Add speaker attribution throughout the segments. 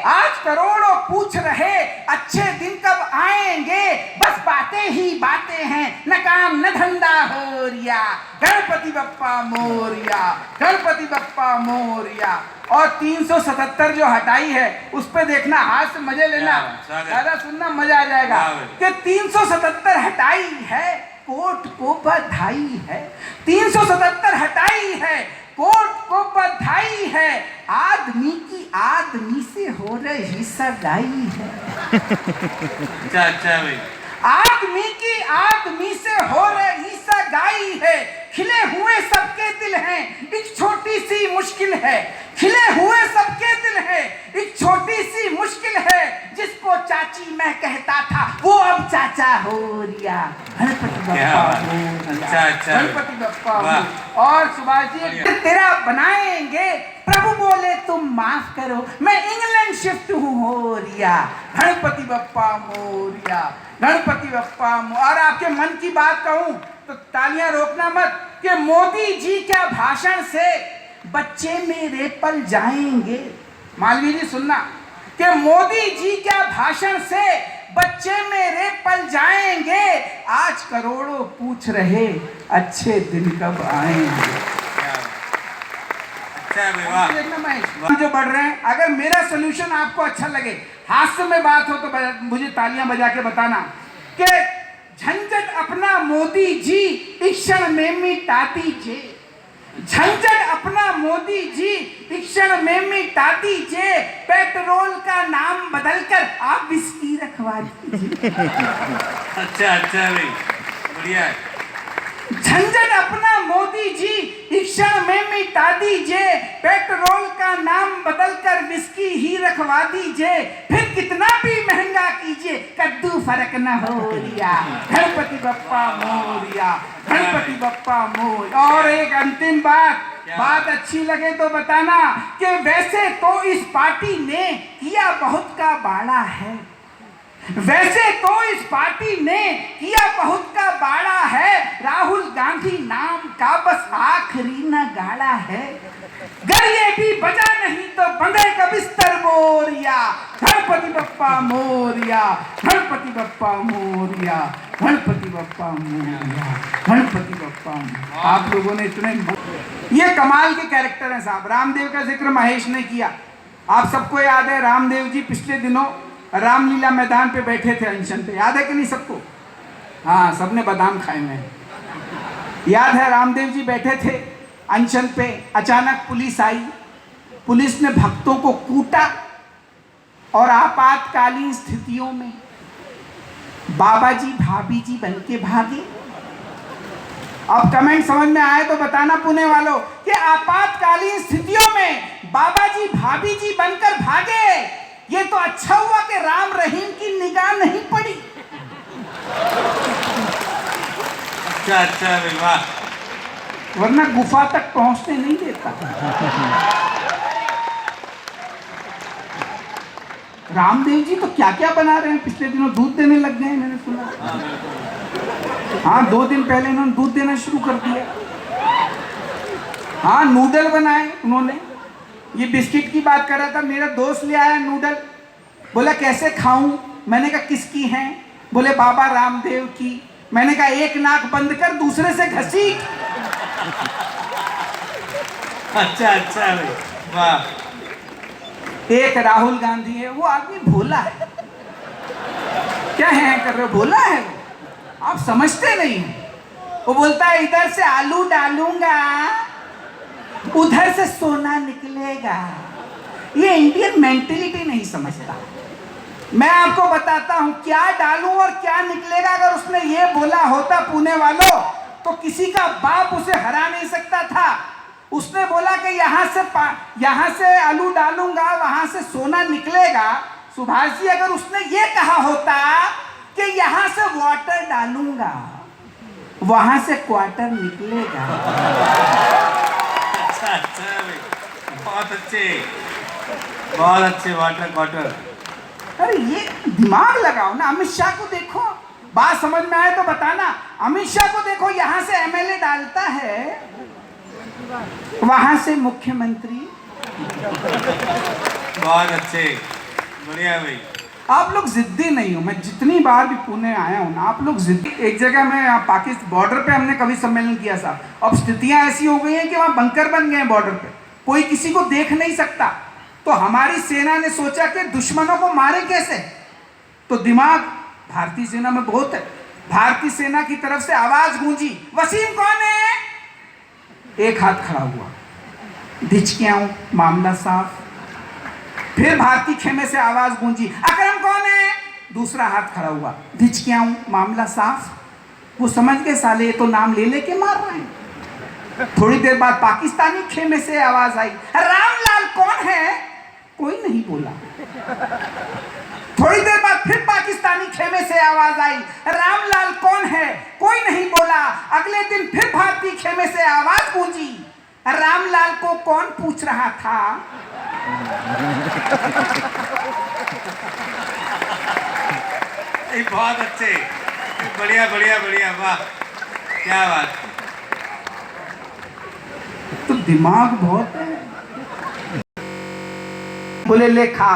Speaker 1: आज करोड़ों पूछ रहे अच्छे दिन कब आएंगे, बस बातें ही बातें हैं, न काम न धंधा हो रिया। गणपति बप्पा मोरिया, गणपति बप्पा मोरिया। और 377 जो हटाई है उस पे देखना, हाथ से मजे लेना, ज्यादा सुनना, मजा आ जाएगा कि 377 हटाई है, कोर्ट को बधाई है। 377 हटाई है, कोर्ट को बधाई है, आदमी की आदमी से हो रही सगाई है।
Speaker 2: अच्छा भाई,
Speaker 1: आदमी की आदमी से हो रही सगाई है, खिले हुए सबके दिल हैं, एक छोटी सी मुश्किल है। खिले हुए सबके दिल है, एक छोटी सी मुश्किल है, जिसको चाची मैं कहता था वो अब चाचा हो रिया। गणपति बप्पा मोरिया, गणपति बप्पा मोरिया। और सुभाष जी, तेरा बनाएंगे प्रभु बोले तुम माफ करो, मैं इंग्लैंड शिफ्ट हूँ हो रिया। गणपति बप्पा मोरिया, गणपति बप्पा। और आपके मन की बात कहूं तो तालियां रोकना मत कि मोदी जी क्या भाषण से बच्चे मेरे पल जाएंगे। मालवीय जी सुनना कि मोदी जी क्या भाषण से बच्चे मेरे पल जाएंगे, आज करोड़ों पूछ रहे अच्छे दिन कब आएंगे। देखना महेश जो बढ़ रहे हैं, अगर मेरा सोल्यूशन आपको अच्छा लगे, हास्य में बात हो तो मुझे तालियां बजा के बताना कि झंझट अपना मोदी जी इस क्षण में मिटा दीजिए। झंझट अपना मोदी जी इस क्षण में मिटा दीजिए, पेट्रोल का नाम बदलकर आप विस्की रखवा दीजिए।
Speaker 2: अच्छा भाई, बढ़िया है।
Speaker 1: झंझट अपना मोदी जी इस क्षण में मिटा दीजिए, पेट्रोल का नाम बदलकर विस्की ही रखवा दीजिए, फिर कितना भी महंगा कीजिए कद्दू फर्क न हो रिया। गणपति बप्पा मोरिया, गणपति बप्पा मोरिया। और एक अंतिम बात अच्छी लगे तो बताना कि वैसे तो इस पार्टी ने किया बहुत का बाड़ा है, वैसे तो इस पार्टी ने किया बहुत का बाड़ा है, राहुल गांधी नाम का बस आखिरी न गाड़ा है। गर ये भी बजा नहीं तो बंधे का बिस्तर मोरिया। गणपति बप्पा मोरिया, गणपति बप्पा मोरिया, गणपति बप्पा मोरिया, गणपति बप्पा मोरिया। आप लोगों ने इतने ये कमाल के कैरेक्टर हैं साहब। रामदेव का जिक्र महेश ने किया, आप सबको याद है रामदेव जी पिछले दिनों रामलीला मैदान पे बैठे थे अनशन पे, याद है कि नहीं सबको? हाँ, सबने बादाम खाए में याद है। रामदेव जी बैठे थे अनशन पे, अचानक पुलिस आई, पुलिस ने भक्तों को कूटा और आपातकालीन स्थितियों में बाबा जी भाभी जी बन के भागे। अब कमेंट समझ में आए तो बताना पुणे वालों कि आपातकालीन स्थितियों में बाबा जी भाभी जी बनकर भागे। ये तो अच्छा हुआ कि राम रहीम की निगाह नहीं पड़ी।
Speaker 2: अच्छा भाई, वाह।
Speaker 1: वरना गुफा तक पहुंचने नहीं देता। रामदेव जी तो क्या क्या बना रहे हैं, पिछले दिनों दूध देने लग गए, मैंने सुना। हाँ, 2 दिन पहले इन्होंने दूध देना शुरू कर दिया। हाँ, नूडल बनाए उन्होंने। ये बिस्किट की बात कर रहा था, मेरा दोस्त ले आया नूडल, बोला कैसे खाऊं? मैंने कहा किसकी हैं? बोले बाबा रामदेव की। मैंने कहा एक नाक बंद कर दूसरे से घसीट।
Speaker 2: अच्छा भाई, वाह।
Speaker 1: एक राहुल गांधी है, वो आदमी भोला है। क्या है कर रहे हो, भोला है वो, आप समझते नहीं हैं। वो बोलता है इधर से आलू डालूंगा उधर से सोना निकलेगा। ये इंडियन मेंटेलिटी नहीं समझता। मैं आपको बताता हूं क्या डालूं और क्या निकलेगा। अगर उसने ये बोला होता पुणे वालों तो किसी का बाप उसे हरा नहीं सकता था। उसने बोला कि यहाँ से आलू डालूंगा वहां से सोना निकलेगा। सुभाष जी, अगर उसने ये कहा होता कि यहाँ से वाटर डालूंगा वहां से क्वार्टर निकलेगा।
Speaker 2: बहुत अच्छे वाटर।
Speaker 1: अरे ये दिमाग लगाओ ना। अमित शाह को देखो, बात समझ में आए तो बताना। अमित शाह को देखो, यहाँ से एमएलए डालता है वहां से मुख्यमंत्री।
Speaker 2: बहुत अच्छे। बढ़िया भाई।
Speaker 1: आप लोग जिद्दी नहीं हो। मैं जितनी बार भी पुणे आया हूँ ना, आप लोग जिद्दी। एक जगह में पाकिस्तान बॉर्डर पे हमने कभी सम्मेलन किया साहब, अब स्थितियां ऐसी हो गई हैं कि वहां बंकर बन गए हैं बॉर्डर पे, कोई किसी को देख नहीं सकता। तो हमारी सेना ने सोचा कि दुश्मनों को मारे कैसे, तो दिमाग भारतीय सेना में बहुत है। भारतीय सेना की तरफ से आवाज गूंजी, वसीम कौन है? एक हाथ खड़ा हुआ, धिचकियां, मामला साफ। फिर भारतीय खेमे से आवाज गूंजी, अकरम कौन है? दूसरा हाथ खड़ा हुआ, धिचकियां, मामला साफ। वो समझ गए साले ये तो नाम ले लेके मार रहे हैं। थोड़ी देर बाद पाकिस्तानी खेमे से आवाज आई, रामलाल कौन है? कोई नहीं बोला। थोड़ी देर बाद फिर पाकिस्तानी खेमे से आवाज आई, रामलाल कौन है? कोई नहीं बोला। अगले दिन फिर भारतीय खेमे से आवाज गूंजी, रामलाल को कौन पूछ रहा था?
Speaker 2: बहुत अच्छे, बढ़िया बढ़िया बढ़िया, वाह क्या बात।
Speaker 1: तो दिमाग बहुत है। बोले ले खा,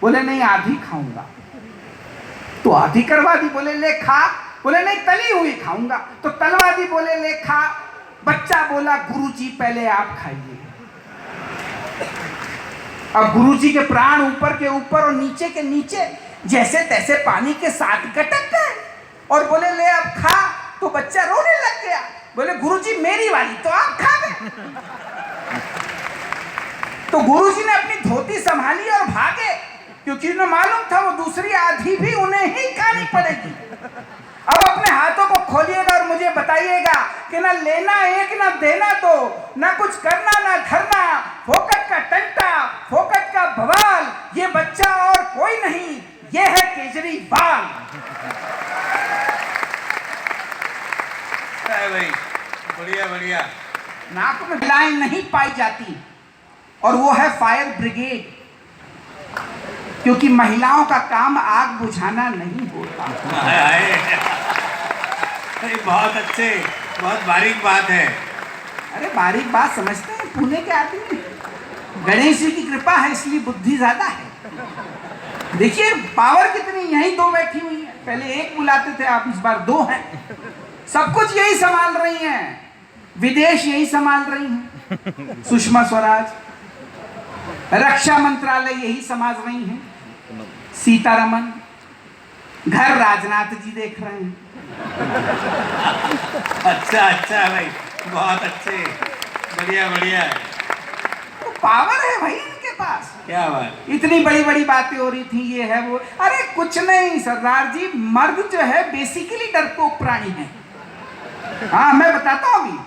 Speaker 1: बोले नहीं आधी खाऊंगा, तो आधी करवा दी। बोले ले खा, बोले नहीं तली हुई खाऊंगा, तो तलवा दी। बोले ले खा। बच्चा बोला गुरुजी पहले आप खाइए। अब गुरुजी के प्राण ऊपर के ऊपर और नीचे के नीचे जैसे तैसे पानी के साथ गटक गए और बोले ले अब खा। तो बच्चा रोने लग गया, बोले गुरुजी मेरी वाली तो आप खा गए। तो गुरुजी ने अपनी धोती संभाली और भागे, क्योंकि उन्हें मालूम था वो दूसरी आधी भी उन्हें ही खानी पड़ेगी। अब अपने हाथों को खोलिएगा और मुझे बताइएगा कि ना लेना एक ना देना दो, ना कुछ करना ना धरना, फोकट का टंटा, फोकट का बवाल, ये बच्चा और कोई नहीं, ये है केजरीवाल।
Speaker 2: भाई बढ़िया बढ़िया।
Speaker 1: नाक में लाइन नहीं पाई जाती, और वो है फायर ब्रिगेड, क्योंकि महिलाओं का काम आग बुझाना नहीं होता।
Speaker 2: बहुत अच्छे, बहुत बारीक बात है।
Speaker 1: अरे बारीक बात समझते हैं पुणे के आदमी, गणेश जी की कृपा है इसलिए बुद्धि ज्यादा है। देखिए पावर कितनी, यही दो बैठी हुई है, पहले एक बुलाते थे आप, इस बार दो हैं। सब कुछ यही संभाल रही हैं, विदेश यही संभाल रही हैं, सुषमा स्वराज, रक्षा मंत्रालय यही संभाल रही हैं, सीतारमन, घर राजनाथ जी देख रहे हैं।
Speaker 2: अच्छा अच्छा भाई, बहुत अच्छे, बढ़िया बढ़िया।
Speaker 1: तो पावर है भाई इनके पास।
Speaker 2: क्या बात,
Speaker 1: इतनी बड़ी बड़ी बातें हो रही थी, ये है वो। अरे कुछ नहीं सरदार जी, मर्द जो है बेसिकली डरपोक प्राणी है। हाँ मैं बताता हूँ, अभी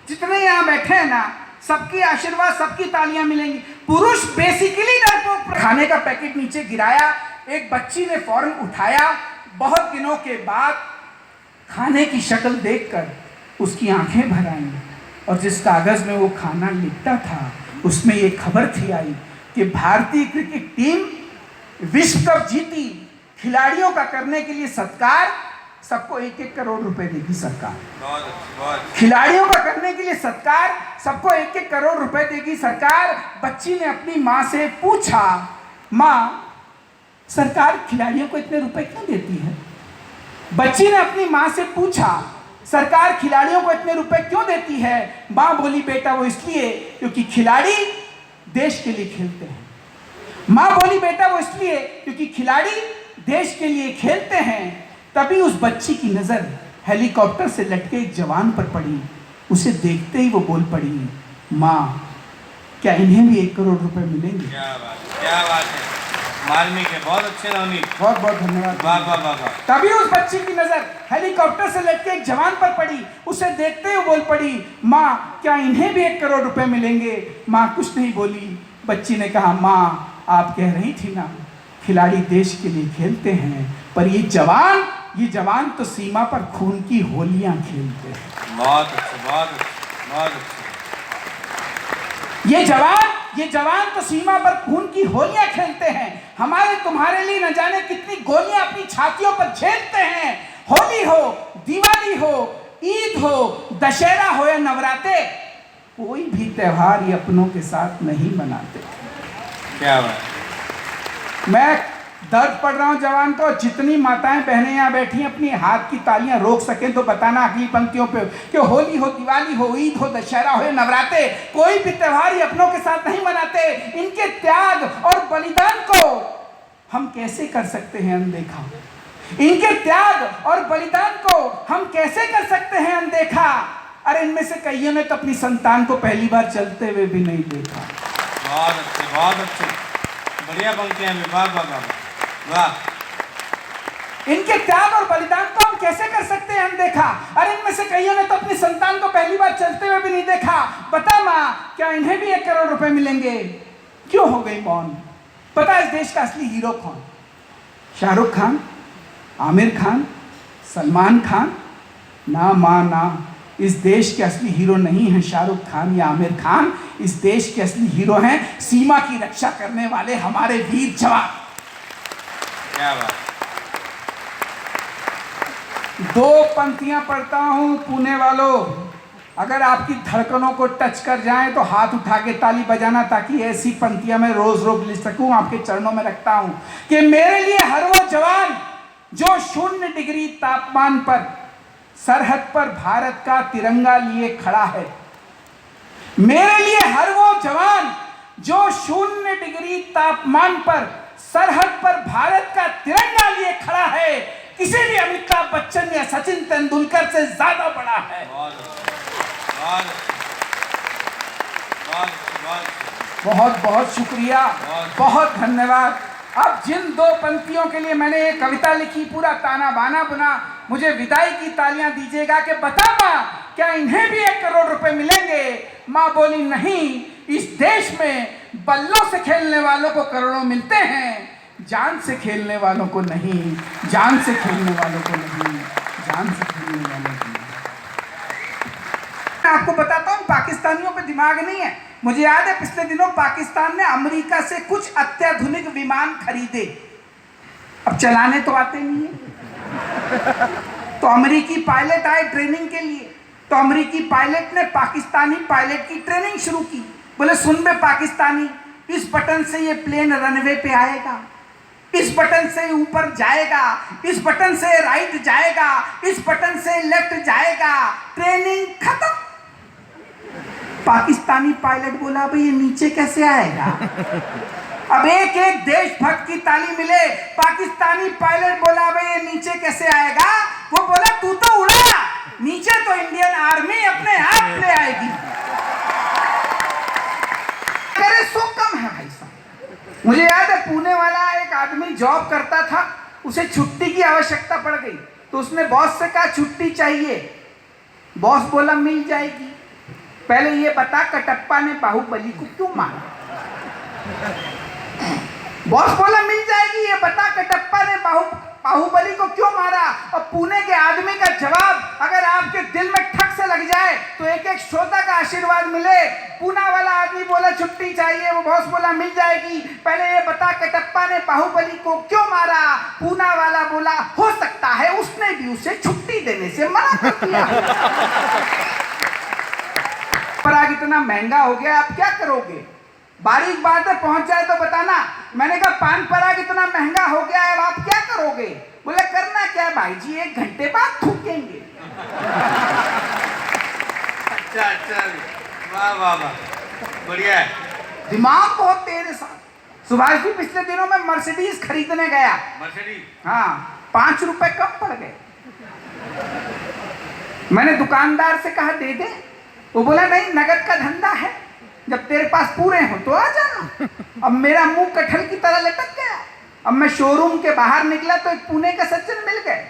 Speaker 1: जितने यहाँ बैठे हैं ना, सबकी आशीर्वाद, सबकी तालियां मिलेंगी। पुरुष बेसिकली डरपोक। खाने का पैकेट नीचे गिराया, एक बच्ची ने फौरन उठाया। बहुत दिनों के बाद खाने की शक्ल देखकर उसकी आंखें भर आईं, और जिस कागज में वो खाना लिखता था उसमें ये खबर थी आई कि भारतीय क्रिकेट टीम विश्व कप जीती, खिलाड़ियों का करने के लिए सत्कार, सबको 1-1 करोड़ रुपए देगी सरकार।
Speaker 2: बहुत।
Speaker 1: खिलाड़ियों का करने के लिए सत्कार, सबको 1-1 करोड़ रुपए देगी सरकार। बच्ची ने अपनी माँ से पूछा, माँ सरकार खिलाड़ियों को इतने रुपए क्यों देती है? बच्ची ने अपनी माँ से पूछा, सरकार खिलाड़ियों को इतने रुपए क्यों देती है? माँ बोली, बेटा वो इसलिए क्योंकि खिलाड़ी देश के लिए खेलते हैं। माँ बोली, बेटा वो इसलिए क्योंकि खिलाड़ी देश के लिए खेलते हैं। तभी उस बच्ची की नजर हेलीकॉप्टर से लटके एक जवान पर पड़ी। उसे देखते ही वो बोल पड़ी, माँ क्या इन्हें भी 1 करोड़ रुपए मिलेंगे?
Speaker 2: क्या बात है, मार्मिक है, बहुत अच्छे नवनीत,
Speaker 1: बहुत बहुत धन्यवाद।
Speaker 2: वाह वाह वाह वाह।
Speaker 1: तभी उस बच्ची की नजर हेलीकॉप्टर से लटके एक जवान पर पड़ी। उसे देखते ही बोल पड़ी, माँ क्या इन्हें भी 1 करोड़ रुपए मिलेंगे? माँ कुछ नहीं बोली। बच्ची ने कहा, माँ आप कह रही थी ना खिलाड़ी देश के लिए खेलते हैं, पर ये जवान तो सीमा पर खून की होलियां खेलते हैं।
Speaker 2: बहुत अच्छे, बहुत अच्छे, बहुत अच्छे।
Speaker 1: ये जवान तो सीमा पर खून की होलियां खेलते हैं। हमारे तुम्हारे लिए न जाने कितनी गोलियां अपनी छातियों पर झेलते हैं। होली हो, दिवाली हो, ईद हो, दशहरा हो या नवरात्रे, कोई भी त्योहार ये अपनों के साथ नहीं मनाते।
Speaker 2: क्या बात।
Speaker 1: मैं दर्द पड़ रहा हूं जवान को। जितनी माताएं बहनें यहाँ बैठी हैं अपनी हाथ की तालियां रोक सकें तो बताना अगली पंक्तियों पे कि होली हो, दिवाली हो, ईद हो, दशहरा हो, नवरात्रे, कोई भी त्योहार ये अपनों के साथ नहीं मनाते। इनके त्याग और बलिदान को हम कैसे कर सकते हैं अनदेखा? इनके त्याग और बलिदान को हम कैसे कर सकते हैं अनदेखा? अरे इनमें से कईयों ने तो अपनी संतान को पहली बार चलते हुए भी नहीं देखा।
Speaker 2: बहुत अच्छे, बहुत अच्छे, बढ़िया पंक्तियां भी, वाह वाह वाह वाह।
Speaker 1: इनके त्याग और बलिदान को हम कैसे कर सकते हैं अनदेखा? अरे इनमें से कईयों ने तो अपनी संतान को पहली बार चलते हुए भी नहीं देखा। बता माँ, क्या इन्हें भी 1 करोड़ रुपए मिलेंगे? क्यों हो गई मौन? पता इस देश का असली हीरो कौन? शाहरुख खान, आमिर खान, सलमान खान? ना माँ ना, इस देश के असली हीरो नहीं हैं शाहरुख खान या आमिर खान। इस देश के असली हीरो हैं सीमा की रक्षा करने वाले हमारे वीर जवान।
Speaker 2: क्या बात।
Speaker 1: 2 पंक्तियां पढ़ता हूं पुणे वालों, अगर आपकी धड़कनों को टच कर जाएं तो हाथ उठा के ताली बजाना, ताकि ऐसी पंक्तियां मैं रोज रोज लिख सकूं। आपके चरणों में रखता हूं कि मेरे लिए हर वो जवान जो 0 डिग्री तापमान पर सरहद पर भारत का तिरंगा लिए खड़ा है। मेरे लिए हर वो जवान जो 0 डिग्री तापमान पर सरहद पर भारत का तिरंगा लिए खड़ा है, किसी भी अमिताभ बच्चन या सचिन तेंदुलकर से ज्यादा बड़ा है। बहुत बहुत शुक्रिया, बहुत धन्यवाद। अब जिन 2 पंक्तियों के लिए मैंने ये कविता लिखी, पूरा ताना बाना बुना, मुझे विदाई की तालियां दीजिएगा कि बता माँ, क्या इन्हें भी 1 करोड़ रुपए मिलेंगे? माँ बोली नहीं, इस देश में बल्लों से खेलने वालों को करोड़ों मिलते हैं, जान से खेलने वालों को नहीं, जान से खेलने वालों को नहीं, जान से खेलने वालों को नहीं। मैं आपको बताता हूँ, पाकिस्तानियों पे दिमाग नहीं है। मुझे याद है पिछले दिनों पाकिस्तान ने अमेरिका से कुछ अत्याधुनिक विमान खरीदे। अब चलाने तो आते नहीं है, तो अमेरिकी पायलट आए ट्रेनिंग के लिए। तो अमेरिकी पायलट ने पाकिस्तानी पायलट की ट्रेनिंग शुरू की। बोले सुन बे पाकिस्तानी, इस बटन से ये प्लेन रनवे पे आएगा, इस बटन से ऊपर जाएगा, इस बटन से राइट जाएगा, इस बटन से लेफ्ट जाएगा। ट्रेनिंग खत्म। पाकिस्तानी पायलट बोला भाई ये नीचे कैसे आएगा? अब एक एक देशभक्त की ताली मिले। पाकिस्तानी पायलट बोला भाई ये नीचे कैसे आएगा? वो बोला तू तो उड़ा, नीचे तो इंडियन आर्मी अपने आप ले आएगी। अरे सो कम है भाई साहब। मुझे याद है पुणे वाला एक आदमी जॉब करता था, उसे छुट्टी की आवश्यकता पड़ गई, तो उसने बॉस से कहा छुट्टी चाहिए। बॉस बोला मिल जाएगी। पहले ये बता कटप्पा ने बाहुबली को क्यों मारा? बॉस बोला मिल जाएगी, ये बता कटप्पा ने बाहुबली को क्यों मारा? और पुणे के आदमी का जवाब अगर आपके दिल में ठक से लग जाए तो एक एक श्रोता का आशीर्वाद मिले। पुणे वाला आदमी बोला छुट्टी चाहिए, वो बॉस बोला मिल जाएगी। पहले ये बता कटप्पा ने बाहुबली को क्यों मारा? पुणे वाला बोला हो सकता है उसने भी उसे छुट्टी देने से मना कर दिया। पराग इतना महंगा हो गया, आप क्या करोगे? बारीक बात है, पहुंच जाए तो बताना। मैंने कहा पान पराग इतना महंगा हो गया है, आप क्या करोगे? बोले करना क्या है भाई जी, 1 घंटे बाद थूकेंगे।
Speaker 2: अच्छा, वाह वाह वाह, बढ़िया है।
Speaker 1: दिमाग बहुत तेज है साहब। सुभाष जी पिछले दिनों में मर्सिडीज खरीदने गया।
Speaker 2: मर्सिडीज?
Speaker 1: हाँ, 5 रुपए कम पड़ गए। मैंने दुकानदार से कहा दे दे, वो बोला नहीं नगद का धंधा है, जब तेरे पास पूरे हो तो आ जाना। अब मेरा मुंह कटहल की तरह लटक गया। अब मैं शोरूम के बाहर निकला तो एक पुणे का सज्जन मिल गए।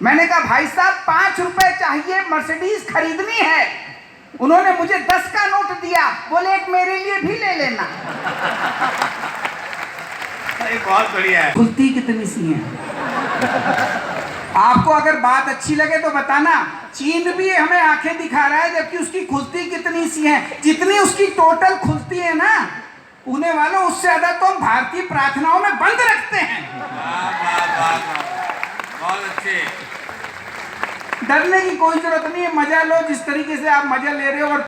Speaker 1: मैंने कहा भाई साहब 5 रुपए चाहिए, मर्सिडीज खरीदनी है। उन्होंने मुझे 10 का नोट दिया, बोले एक मेरे लिए भी ले लेना।
Speaker 2: बहुत बढ़िया है।
Speaker 1: खुलती कितनी सी है। आपको अगर बात अच्छी लगे तो बताना। चीन भी हमें आंखें दिखा रहा है, जबकि उसकी खुलती कितनी सी है। जितनी उसकी टोटल खुलती है ना पुणे वालों, उससे ज्यादा तो हम भारतीय प्रार्थनाओं में बंद रखते हैं।
Speaker 2: बहुत अच्छे।
Speaker 1: डरने की कोई जरूरत नहीं है, मजा लो जिस तरीके से आप मजा ले रहे हो। और